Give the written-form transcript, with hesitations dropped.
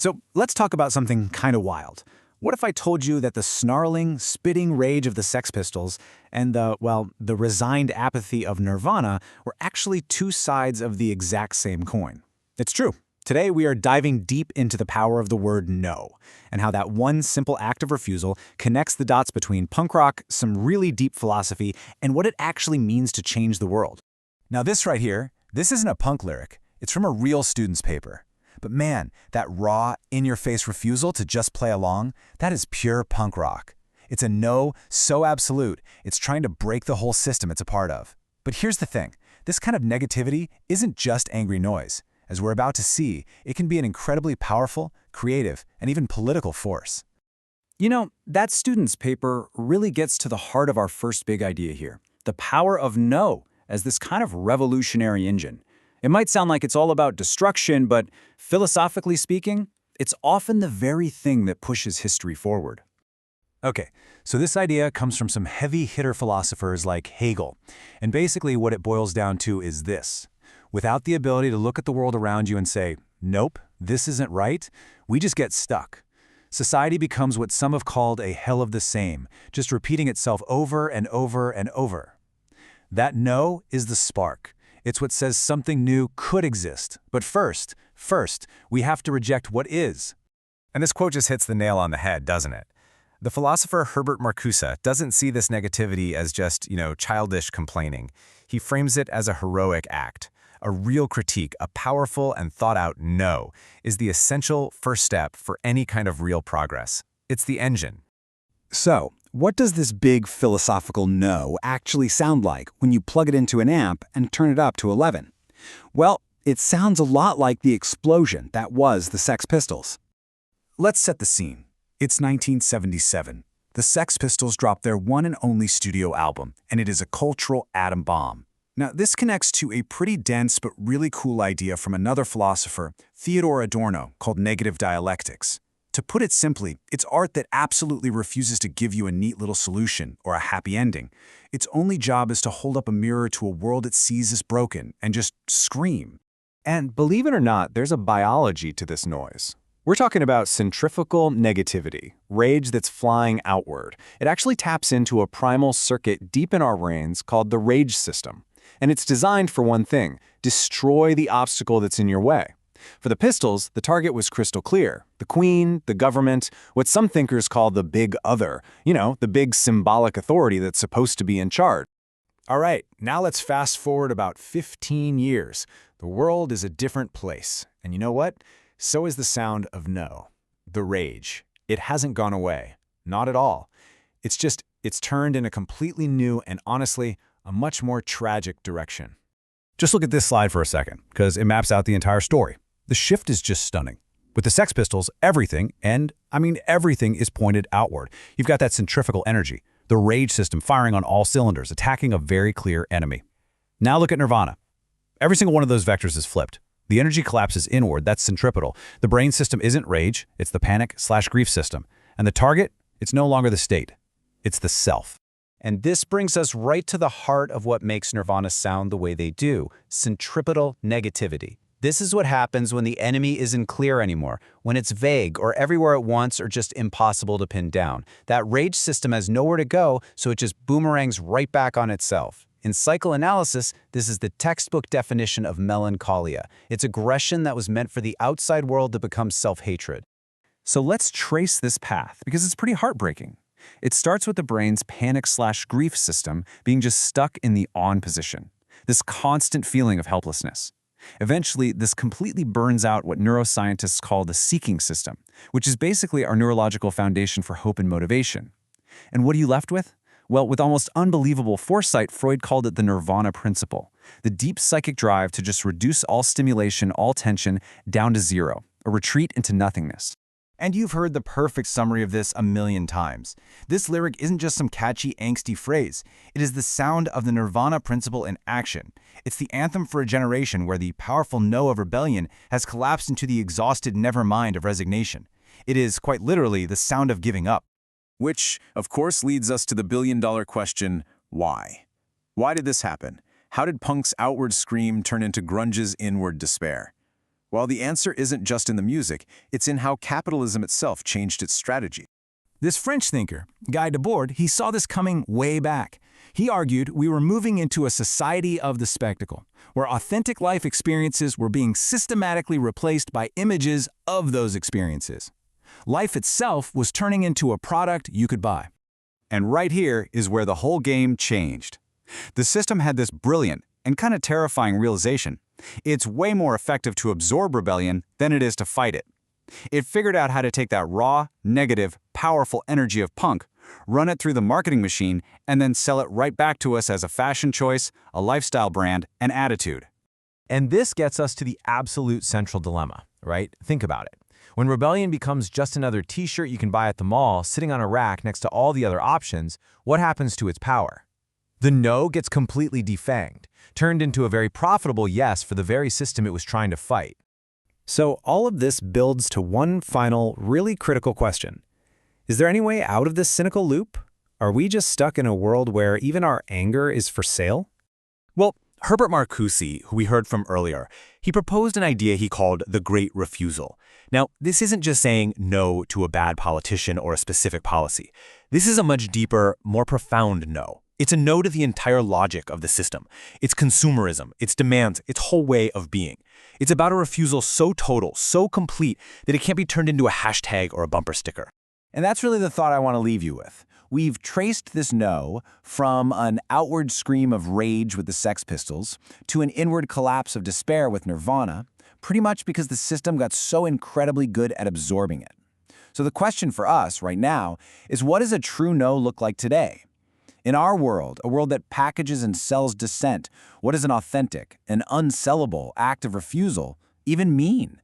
So let's talk about something kind of wild. What if I told you that the snarling, spitting rage of the Sex Pistols and the resigned apathy of Nirvana were actually two sides of the exact same coin? It's true. Today we are diving deep into the power of the word no, and how that one simple act of refusal connects the dots between punk rock, some really deep philosophy, and what it actually means to change the world. Now this right here, this isn't a punk lyric. It's from a real student's paper. But man, that raw, in-your-face refusal to just play along, that is pure punk rock. It's a no so absolute, it's trying to break the whole system it's a part of. But here's the thing, this kind of negativity isn't just angry noise. As we're about to see, it can be an incredibly powerful, creative, and even political force. You know, that student's paper really gets to the heart of our first big idea here, the power of no as this kind of revolutionary engine. It might sound like it's all about destruction, but philosophically speaking, it's often the very thing that pushes history forward. Okay, so this idea comes from some heavy-hitter philosophers like Hegel, and basically what it boils down to is this. Without the ability to look at the world around you and say, nope, this isn't right, we just get stuck. Society becomes what some have called a hell of the same, just repeating itself over and over and over. That no is the spark. It's what says something new could exist. But first, we have to reject what is. And this quote just hits the nail on the head, doesn't it? The philosopher Herbert Marcuse doesn't see this negativity as just, childish complaining. He frames it as a heroic act. A real critique, a powerful and thought-out no, is the essential first step for any kind of real progress. It's the engine. So, what does this big philosophical no actually sound like when you plug it into an amp and turn it up to 11? Well, it sounds a lot like the explosion that was the Sex Pistols. Let's set the scene. It's 1977. The Sex Pistols dropped their one and only studio album, and it is a cultural atom bomb. Now, this connects to a pretty dense but really cool idea from another philosopher, Theodor Adorno, called negative dialectics. To put it simply, it's art that absolutely refuses to give you a neat little solution or a happy ending. Its only job is to hold up a mirror to a world it sees as broken and just scream. And believe it or not, there's a biology to this noise. We're talking about centrifugal negativity, rage that's flying outward. It actually taps into a primal circuit deep in our brains called the rage system. And it's designed for one thing, destroy the obstacle that's in your way. For the Pistols, the target was crystal clear. The Queen, the government, what some thinkers call the big other, the big symbolic authority that's supposed to be in charge. All right, now let's fast forward about 15 years. The world is a different place. And you know what? So is the sound of no. The rage. It hasn't gone away. Not at all. It's turned in a completely new and honestly, a much more tragic direction. Just look at this slide for a second, because it maps out the entire story. The shift is just stunning. With the Sex Pistols, everything, and I mean everything, is pointed outward. You've got that centrifugal energy, the rage system firing on all cylinders, attacking a very clear enemy. Now look at Nirvana. Every single one of those vectors is flipped. The energy collapses inward, that's centripetal. The brain system isn't rage, it's the panic/grief system. And the target, it's no longer the state, it's the self. And this brings us right to the heart of what makes Nirvana sound the way they do, centripetal negativity. This is what happens when the enemy isn't clear anymore, when it's vague or everywhere at once or just impossible to pin down. That rage system has nowhere to go, so it just boomerangs right back on itself. In psychoanalysis, this is the textbook definition of melancholia. It's aggression that was meant for the outside world to become self-hatred. So let's trace this path, because it's pretty heartbreaking. It starts with the brain's panic/grief system being just stuck in the on position, this constant feeling of helplessness. Eventually, this completely burns out what neuroscientists call the seeking system, which is basically our neurological foundation for hope and motivation. And what are you left with? Well, with almost unbelievable foresight, Freud called it the Nirvana principle, the deep psychic drive to just reduce all stimulation, all tension, down to zero, a retreat into nothingness. And you've heard the perfect summary of this a million times. This lyric isn't just some catchy, angsty phrase. It is the sound of the Nirvana principle in action. It's the anthem for a generation where the powerful no of rebellion has collapsed into the exhausted Nevermind of resignation. It is, quite literally, the sound of giving up. Which, of course, leads us to the billion-dollar question, why? Why did this happen? How did punk's outward scream turn into grunge's inward despair? Well, the answer isn't just in the music, it's in how capitalism itself changed its strategy. This French thinker, Guy Debord, he saw this coming way back. He argued we were moving into a society of the spectacle, where authentic life experiences were being systematically replaced by images of those experiences. Life itself was turning into a product you could buy. And right here is where the whole game changed. The system had this brilliant and kind of terrifying realization. It's way more effective to absorb rebellion than it is to fight it. It figured out how to take that raw, negative, powerful energy of punk, run it through the marketing machine, and then sell it right back to us as a fashion choice, a lifestyle brand, and attitude. And this gets us to the absolute central dilemma, right? Think about it. When rebellion becomes just another t-shirt you can buy at the mall, sitting on a rack next to all the other options, what happens to its power? The no gets completely defanged, turned into a very profitable yes for the very system it was trying to fight. So all of this builds to one final, really critical question. Is there any way out of this cynical loop? Are we just stuck in a world where even our anger is for sale? Well, Herbert Marcuse, who we heard from earlier, he proposed an idea he called the Great Refusal. Now, this isn't just saying no to a bad politician or a specific policy. This is a much deeper, more profound no. It's a no to the entire logic of the system, its consumerism, its demands, its whole way of being. It's about a refusal so total, so complete, that it can't be turned into a hashtag or a bumper sticker. And that's really the thought I want to leave you with. We've traced this no from an outward scream of rage with the Sex Pistols to an inward collapse of despair with Nirvana, pretty much because the system got so incredibly good at absorbing it. So the question for us right now is, what does a true no look like today? In our world, a world that packages and sells dissent, what does an authentic, an unsellable act of refusal even mean?